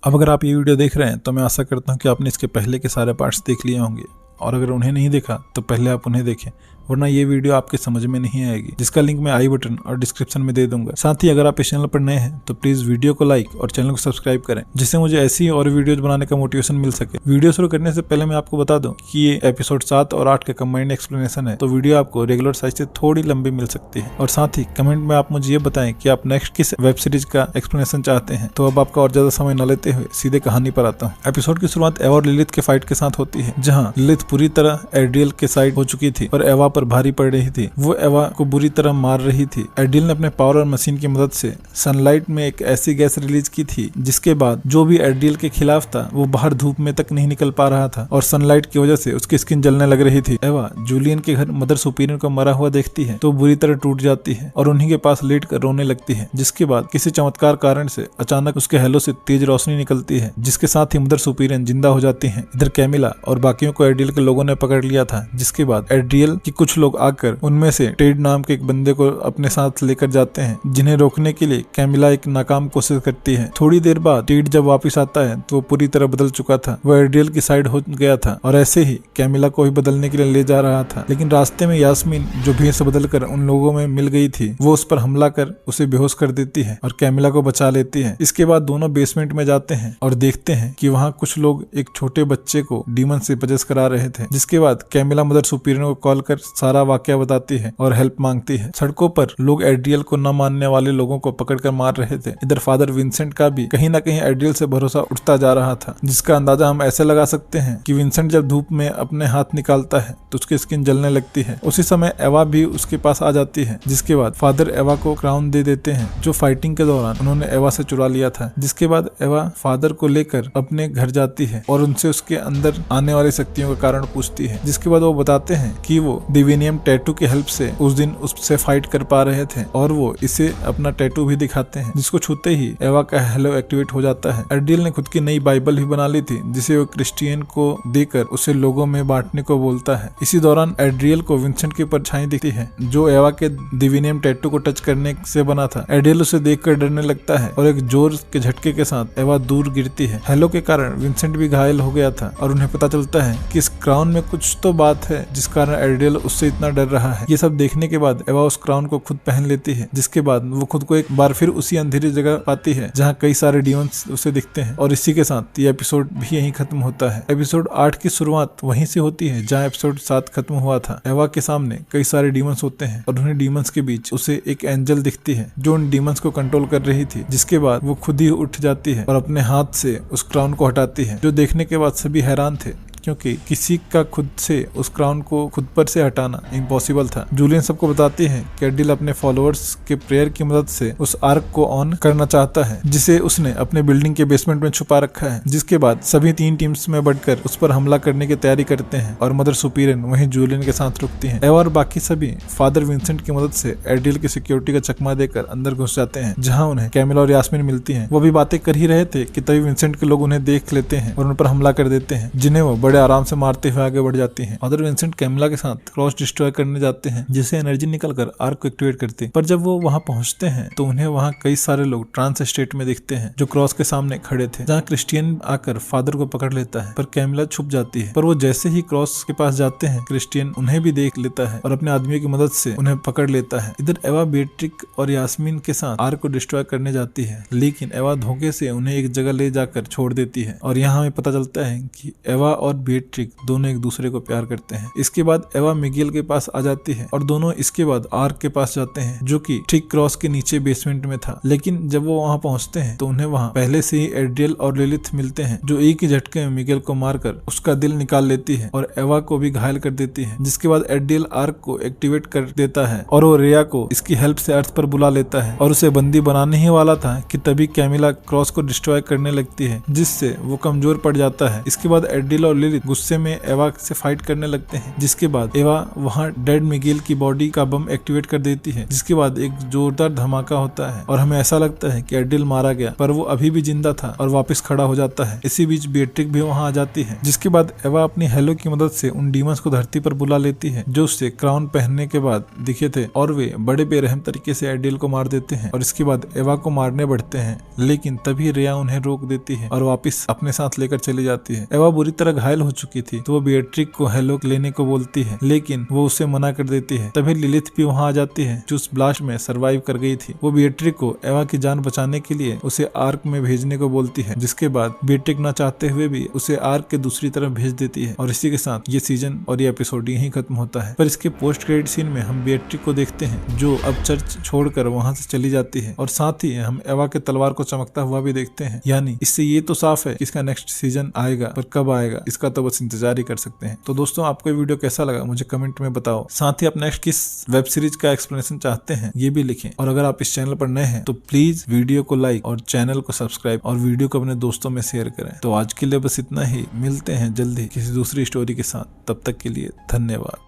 अब अगर आप ये वीडियो देख रहे हैं तो मैं आशा करता हूँ कि आपने इसके पहले के सारे पार्ट्स देख लिए होंगे, और अगर उन्हें नहीं देखा तो पहले आप उन्हें देखें, वरना ये वीडियो आपके समझ में नहीं आएगी, जिसका लिंक मैं आई बटन और डिस्क्रिप्शन में दे दूंगा। साथ ही अगर आप इस चैनल पर नए हैं तो प्लीज वीडियो को लाइक और चैनल को सब्सक्राइब करें, जिससे मुझे ऐसी और वीडियोज बनाने का मोटिवेशन मिल सके। वीडियो शुरू करने से पहले मैं आपको बता दूं कि ये एपिसोड 7 और 8 का कंबाइंड एक्सप्लेनेशन है, तो वीडियो आपको रेगुलर साइज से थोड़ी लंबी मिल सकती है। और साथ ही कमेंट में आप मुझे ये बताएं कि आप नेक्स्ट किस वेब सीरीज का एक्सप्लेनेशन चाहते हैं। तो अब आपका और ज्यादा समय न लेते हुए सीधे कहानी पर आता हूँ। एपिसोड की शुरुआत एवा और लिलिथ के फाइट के साथ होती है, जहाँ लिलिथ पूरी तरह एड्रियल के साइड हो चुकी थी और एवा पर भारी पड़ रही थी। वो एवा को बुरी तरह मार रही थी। एड्रियल ने अपने पावर और मशीन की मदद से सनलाइट में एक ऐसी गैस रिलीज की थी जिसके बाद जो भी एड्रियल के खिलाफ था वो बाहर धूप में तक नहीं निकल पा रहा था, और सनलाइट की वजह से उसकी स्किन जलने लग रही थी। एवा जूलियन के घर मदर सुपीरियर को मरा हुआ देखती है तो बुरी तरह टूट जाती है और उन्हीं के पास लेट कर रोने लगती है, जिसके बाद किसी चमत्कार कारण से अचानक उसके हेलो से तेज रोशनी निकलती है, जिसके साथ ही मदर सुपीरियर जिंदा हो जाती है। इधर कैमिला और बाकियों को एड्रियल के लोगों ने पकड़ लिया था, जिसके बाद एड्रियल की कुछ लोग आकर उनमें से टेड नाम के एक बंदे को अपने साथ लेकर जाते हैं, जिन्हें रोकने के लिए कैमिला एक नाकाम कोशिश करती है। थोड़ी देर बाद टेड जब वापस आता है तो वो पूरी तरह बदल चुका था। वो एड्रियल की साइड हो गया था और ऐसे ही कैमिला को भी बदलने के लिए ले जा रहा था, लेकिन रास्ते में यास्मीन जो भेष बदल कर उन लोगों में मिल गई थी, वो उस पर हमला कर उसे बेहोश कर देती है और कैमिला को बचा लेती है। इसके बाद दोनों बेसमेंट में जाते हैं और देखते हैं कि वहाँ कुछ लोग एक छोटे बच्चे को डीमन से पजेस करा रहे थे, जिसके बाद कैमिला मदर सुपीरियर को कॉल कर सारा वाकया बताती है और हेल्प मांगती है। सड़कों पर लोग एड्रियल को न मानने वाले लोगों को पकड़कर मार रहे थे। इधर फादर विंसेंट का भी कहीं ना कहीं एड्रियल से भरोसा उठता जा रहा था, जिसका अंदाजा हम ऐसे लगा सकते हैं कि विंसेंट जब धूप में अपने हाथ निकालता है तो उसकी स्किन जलने लगती है। उसी समय एवा भी उसके पास आ जाती है, जिसके बाद फादर एवा को क्राउन दे देते हैं जो फाइटिंग के दौरान उन्होंने एवा से चुरा लिया था। जिसके बाद एवा फादर को लेकर अपने घर जाती है और उनसे उसके अंदर आने वाली शक्तियों का कारण पूछती है, जिसके बाद वो बताते हैं कि वो डिविनियम टैटू की हेल्प से उस दिन उससे फाइट कर पा रहे थे, और वो इसे अपना टैटू भी दिखाते हैं, जिसको छूते ही एवा का हेलो एक्टिवेट हो जाता है। एड्रियल ने खुद की नई बाइबल भी बना ली थी, जिसे वो क्रिश्चियन को देकर उसे लोगों में बांटने को बोलता है। इसी दौरान एड्रियल को विंसेंट की परछाई दिखती है जो एवा के डिविनियम टैटू को टच करने से बना था। एड्रियल उसे देखकर डरने लगता है और एक जोर के झटके के साथ एवा दूर गिरती है। हेलो के कारण विंसेंट भी घायल हो गया था और उन्हें पता चलता है कि इस क्राउन में कुछ तो बात है जिस कारण एड्रियल उससे इतना डर रहा है। ये सब देखने के बाद एवा उस क्राउन को खुद पहन लेती है, जिसके बाद वो खुद को एक बार फिर उसी अंधेरी जगह पाती है जहाँ कई सारे डीमंस उसे दिखते हैं। और इसी के साथ ये एपिसोड भी यहीं खत्म होता है। एपिसोड 8 की शुरुआत वहीं से होती है जहाँ एपिसोड 7 खत्म हुआ था। एवा के सामने कई सारे डीमंस होते हैं और उन्हें डीमंस के बीच उसे एक एंजल दिखती है जो उन डीमंस को कंट्रोल कर रही थी, जिसके बाद वो खुद ही उठ जाती है और अपने हाथ से उस क्राउन को हटाती है, जो देखने के बाद सभी हैरान थे क्योंकि किसी का खुद से उस क्राउन को खुद पर से हटाना इम्पॉसिबल था। जूलियन सबको बताती है कि एड्रियल अपने फॉलोअर्स के प्रेयर की मदद से उस आर्क को ऑन करना चाहता है, जिसे उसने अपने बिल्डिंग के बेसमेंट में छुपा रखा है। जिसके बाद सभी 3 टीम्स में बढ़कर उस पर हमला करने की तैयारी करते हैं और मदर सुपीरियर वहीं जूलियन के साथ रुकती है। एवा और बाकी सभी फादर विंसेंट की मदद से एड्रियल की सिक्योरिटी का चकमा देकर अंदर घुस जाते हैं, जहाँ उन्हें कैमिला और यास्मीन मिलती है। वो भी बातें कर ही रहे थे कि तभी विंसेंट के लोग उन्हें देख लेते हैं और उन पर हमला कर देते हैं, जिन्हें वो बड़े आराम से मारते हुए आगे बढ़ जाती हैं। फादर विंसेंट कैमिला के साथ क्रॉस डिस्ट्रॉय करने जाते हैं, जिससे एनर्जी निकलकर आर्क को एक्टिवेट करती है। पर जब वो वहां पहुंचते हैं तो उन्हें वहां कई सारे लोग ट्रांस स्टेट में दिखते हैं जो क्रॉस के सामने खड़े थे, जहां क्रिश्चियन आकर फादर को पकड़ लेता है, पर कैमिला छुप जाती है। पर वो जैसे ही क्रॉस के पास जाते हैं, क्रिश्चियन उन्हें भी देख लेता है और अपने आदमियों की मदद से उन्हें पकड़ लेता है। इधर एवा बेट्रिक और यास्मीन के साथ आर्क को डिस्ट्रॉय करने जाती है, लेकिन एवा धोखे से उन्हें एक जगह ले जाकर छोड़ देती है और यहाँ हमें पता चलता है कि एवा और बेट्रिक दोनों एक दूसरे को प्यार करते हैं। इसके बाद एवा मिगेल के पास आ जाती है और दोनों इसके बाद आर्क के पास जाते हैं, जो कि ठीक क्रॉस के नीचे बेसमेंट में था। लेकिन जब वो वहां पहुंचते हैं तो उन्हें वहां पहले से ही एड्रियल और लिलिथ मिलते हैं, जो एक ही झटके में मिगेल को मारकर उसका दिल निकाल लेती है और एवा को भी घायल कर देती है। जिसके बाद एड्रियल आर्क को एक्टिवेट कर देता है और वो रिया को इसकी हेल्प से अर्थ पर बुला लेता है और उसे बंदी बनाने ही वाला था कि तभी कैमिला क्रॉस को डिस्ट्रॉय करने लगती है, जिससे वो कमजोर पड़ जाता है। इसके बाद एड्रियल और लिलिथ लिलिथ गुस्से में एवा से फाइट करने लगते हैं, जिसके बाद एवा वहाँ डेड मिगेल की बॉडी का बम एक्टिवेट कर देती है, जिसके बाद एक जोरदार धमाका होता है और हमें ऐसा लगता है कि एडिल मारा गया, पर वो अभी भी जिंदा था और वापस खड़ा हो जाता है। इसी बीच बेट्रिक भी वहाँ आ जाती है, जिसके बाद एवा अपनी हेलो की मदद से उन डीमंस को धरती पर बुला लेती है जो उससे क्राउन पहनने के बाद दिखे थे, और वे बड़े बेरहम तरीके से एडिल को मार देते हैं और इसके बाद एवा को मारने बढ़ते हैं, लेकिन तभी रिया उन्हें रोक देती है और वापस अपने साथ लेकर चली जाती है। एवा बुरी तरह घायल हो चुकी थी तो वो बेट्रिक को हेलो लेने को बोलती है, लेकिन वो उसे मना कर देती है। तभी लिलिथ भी वहाँ आ जाती है जो उस ब्लास्ट में सरवाइव कर गई थी। वो बेट्रिक को एवा की जान बचाने के लिए उसे आर्क में भेजने को बोलती है, जिसके बाद बेट्रिक न चाहते हुए भी उसे आर्क के दूसरी तरफ भेज देती है और इसी के साथ ये सीजन और ये एपिसोड यहीं खत्म होता है। पर इसके पोस्ट क्रेडिट सीन में हम बेट्रिक को देखते हैं जो अब चर्च छोड़कर वहाँ से चली जाती है और साथ ही हम एवा के तलवार को चमकता हुआ भी देखते हैं। यानी इससे ये तो साफ है कि इसका नेक्स्ट सीजन आएगा, पर कब आएगा इसका तो बस इंतजार ही कर सकते हैं। तो दोस्तों, आपको ये वीडियो कैसा लगा मुझे कमेंट में बताओ। साथ ही आप नेक्स्ट किस वेब सीरीज का एक्सप्लेनेशन चाहते हैं ये भी लिखें, और अगर आप इस चैनल पर नए हैं तो प्लीज वीडियो को लाइक और चैनल को सब्सक्राइब और वीडियो को अपने दोस्तों में शेयर करें। तो आज के लिए बस इतना ही, मिलते हैं जल्दी किसी दूसरी स्टोरी के साथ, तब तक के लिए धन्यवाद।